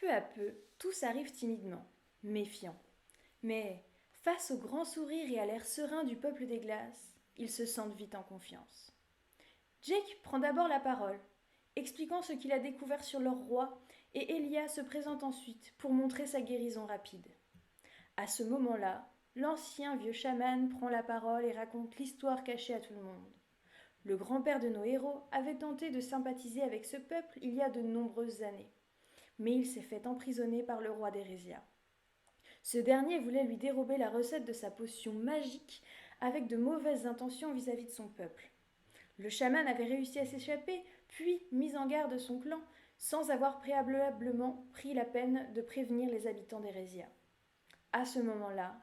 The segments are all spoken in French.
Peu à peu, tous arrivent timidement, méfiants. Mais, face au grand sourire et à l'air serein du peuple des glaces, ils se sentent vite en confiance. Jake prend d'abord la parole, expliquant ce qu'il a découvert sur leur roi, et Elia se présente ensuite pour montrer sa guérison rapide. À ce moment-là, l'ancien vieux chaman prend la parole et raconte l'histoire cachée à tout le monde. Le grand-père de nos héros avait tenté de sympathiser avec ce peuple il y a de nombreuses années, mais il s'est fait emprisonner par le roi d'Hérésia. Ce dernier voulait lui dérober la recette de sa potion magique avec de mauvaises intentions vis-à-vis de son peuple. Le chaman avait réussi à s'échapper, puis mis en garde son clan, sans avoir préalablement pris la peine de prévenir les habitants d'Hérésia. À ce moment-là,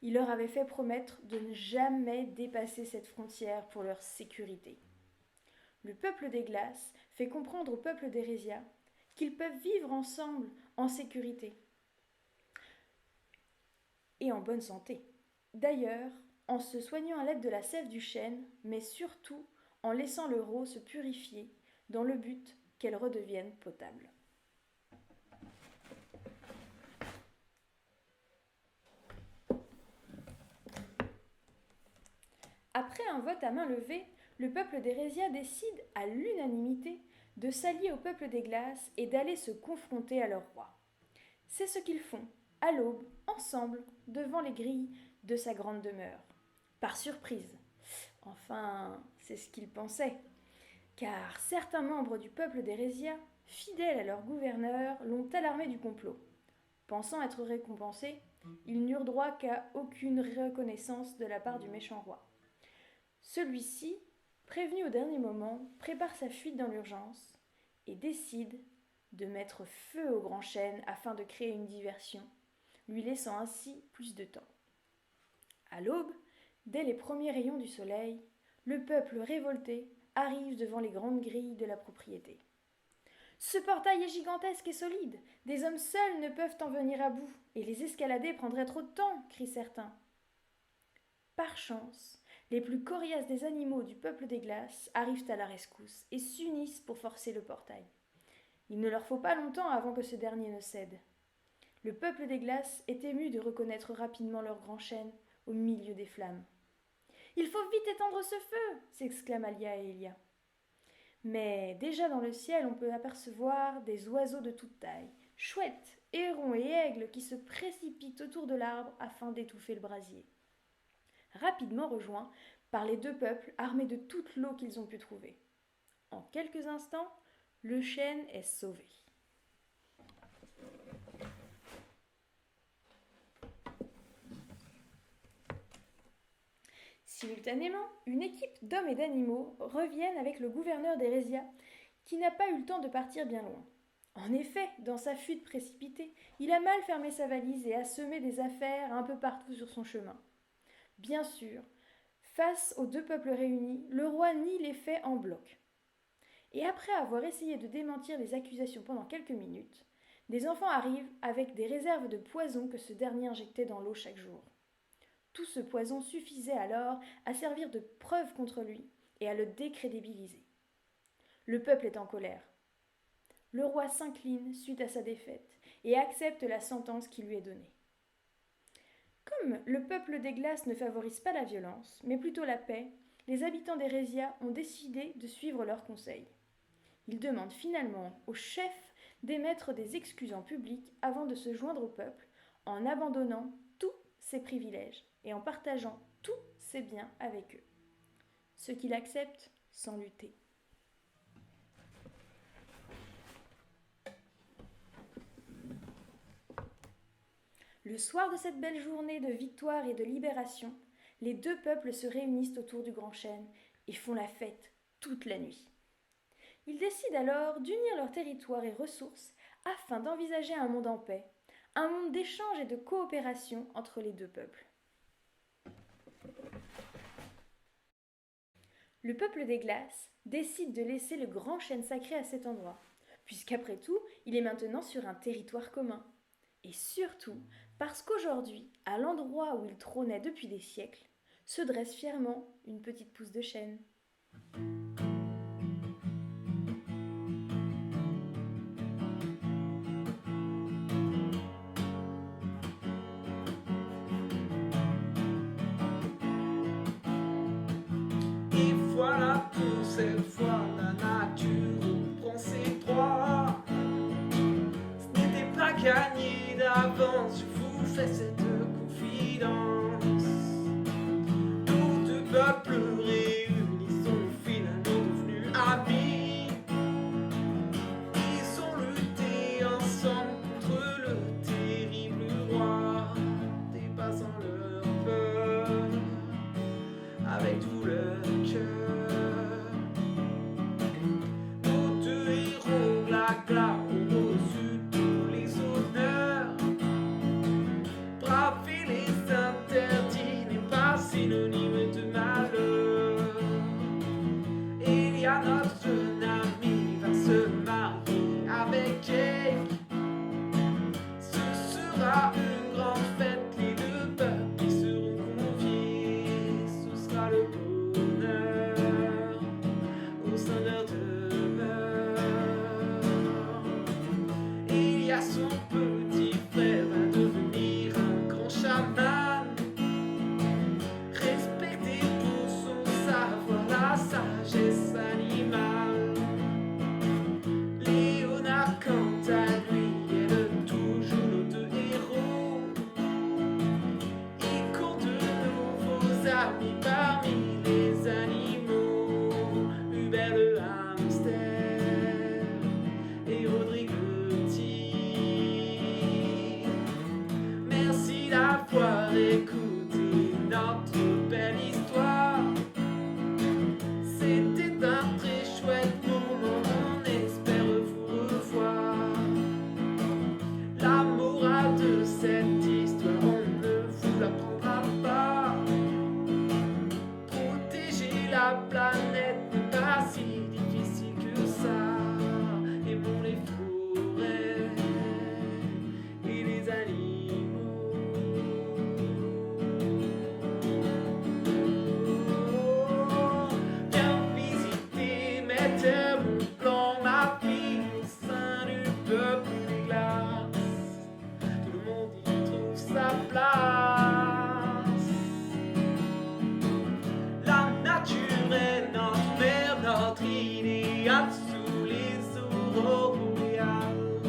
il leur avait fait promettre de ne jamais dépasser cette frontière pour leur sécurité. Le peuple des glaces fait comprendre au peuple d'Hérésia qu'ils peuvent vivre ensemble en sécurité et en bonne santé. D'ailleurs, en se soignant à l'aide de la sève du chêne, mais surtout en laissant leur eau se purifier dans le but qu'elle redevienne potable. Après un vote à main levée, le peuple d'Hérésia décide à l'unanimité de s'allier au peuple des glaces et d'aller se confronter à leur roi. C'est ce qu'ils font, à l'aube, ensemble, devant les grilles de sa grande demeure. Par surprise. Enfin, c'est ce qu'ils pensaient. Car certains membres du peuple d'Hérésia, fidèles à leur gouverneur, l'ont alarmé du complot. Pensant être récompensés, ils n'eurent droit qu'à aucune reconnaissance de la part du méchant roi. Celui-ci, prévenu au dernier moment, prépare sa fuite dans l'urgence et décide de mettre feu au grand chêne afin de créer une diversion, lui laissant ainsi plus de temps. À l'aube, dès les premiers rayons du soleil, le peuple révolté arrive devant les grandes grilles de la propriété. Ce portail est gigantesque et solide. Des hommes seuls ne peuvent en venir à bout, et les escalader prendrait trop de temps, crient certains. Par chance, les plus coriaces des animaux du peuple des glaces arrivent à la rescousse et s'unissent pour forcer le portail. Il ne leur faut pas longtemps avant que ce dernier ne cède. Le peuple des glaces est ému de reconnaître rapidement leur grand chêne au milieu des flammes. « Il faut vite éteindre ce feu !» s'exclament Alia et Elia. Mais déjà dans le ciel, on peut apercevoir des oiseaux de toute taille, chouettes, hérons et aigles qui se précipitent autour de l'arbre afin d'étouffer le brasier. Rapidement rejoints par les deux peuples armés de toute l'eau qu'ils ont pu trouver. En quelques instants, le chêne est sauvé. Simultanément, une équipe d'hommes et d'animaux reviennent avec le gouverneur d'Hérésia, qui n'a pas eu le temps de partir bien loin. En effet, dans sa fuite précipitée, il a mal fermé sa valise et a semé des affaires un peu partout sur son chemin. Bien sûr, face aux deux peuples réunis, le roi nie les faits en bloc. Et après avoir essayé de démentir les accusations pendant quelques minutes, des enfants arrivent avec des réserves de poison que ce dernier injectait dans l'eau chaque jour. Tout ce poison suffisait alors à servir de preuve contre lui et à le décrédibiliser. Le peuple est en colère. Le roi s'incline suite à sa défaite et accepte la sentence qui lui est donnée. Comme le peuple des glaces ne favorise pas la violence, mais plutôt la paix, les habitants d'Hérésia ont décidé de suivre leurs conseils. Ils demandent finalement au chef d'émettre des excuses en public avant de se joindre au peuple, en abandonnant tous ses privilèges et en partageant tous ses biens avec eux. Ce qu'il accepte sans lutter. Le soir de cette belle journée de victoire et de libération, les deux peuples se réunissent autour du grand chêne et font la fête toute la nuit. Ils décident alors d'unir leurs territoires et ressources afin d'envisager un monde en paix, un monde d'échange et de coopération entre les deux peuples. Le peuple des glaces décide de laisser le grand chêne sacré à cet endroit, puisqu'après tout, il est maintenant sur un territoire commun. Et surtout, parce qu'aujourd'hui, à l'endroit où il trônait depuis des siècles, se dresse fièrement une petite pousse de chêne. je vous fais cette confidence. Nos deux peuples réunis sont finalement devenus amis. Ils ont lutté ensemble contre le terrible roi, dépassant leur peur avec tout leur cœur. Nos deux héros Glagla ont reçu tous les honneurs. Braver les interdits n'est pas synonyme de malheur. Il y a notre jeune ami va se marier avec Jake. Ce sera une grande fête, les deux peuples qui seront conviés. Ce sera le bonheur au sein de leur demeure. Il y a son petit frère va devenir un grand chaman, respecté pour son savoir, la sagesse animale. Léonard, quant à lui, est toujours nos deux héros. Il compte de nouveaux amis parmi les animaux. Hubert le hamster et Rodrigue le tigre. Merci d'avoir écouté notre belle histoire. C'était un très chouette moment, on espère vous revoir. La morale de cette histoire, on ne vous l'apprendra pas. Protéger la planète n'est pas si difficile que ça. Aimons les forêts et les animaux. Viens visiter mes terres, mon plan, ma vie au sein du peuple des glaces. Tout le monde y trouve sa place. La nature est notre mère, notre idéal sous les aurores boréales.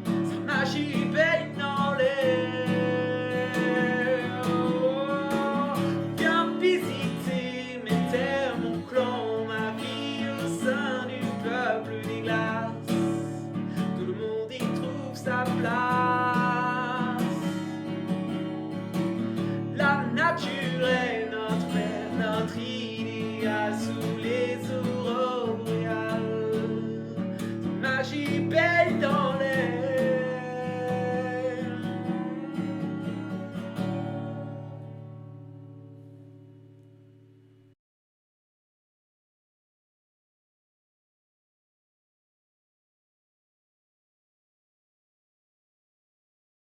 Sa magie baigne dans l'air. Viens visiter mes terres, mon clan, ma vie au sein du peuple des glaces. Tout le monde y trouve sa place. La nature est notre mère, notre idéal sous les aurores boréales. Sa magie baigne dans l'air.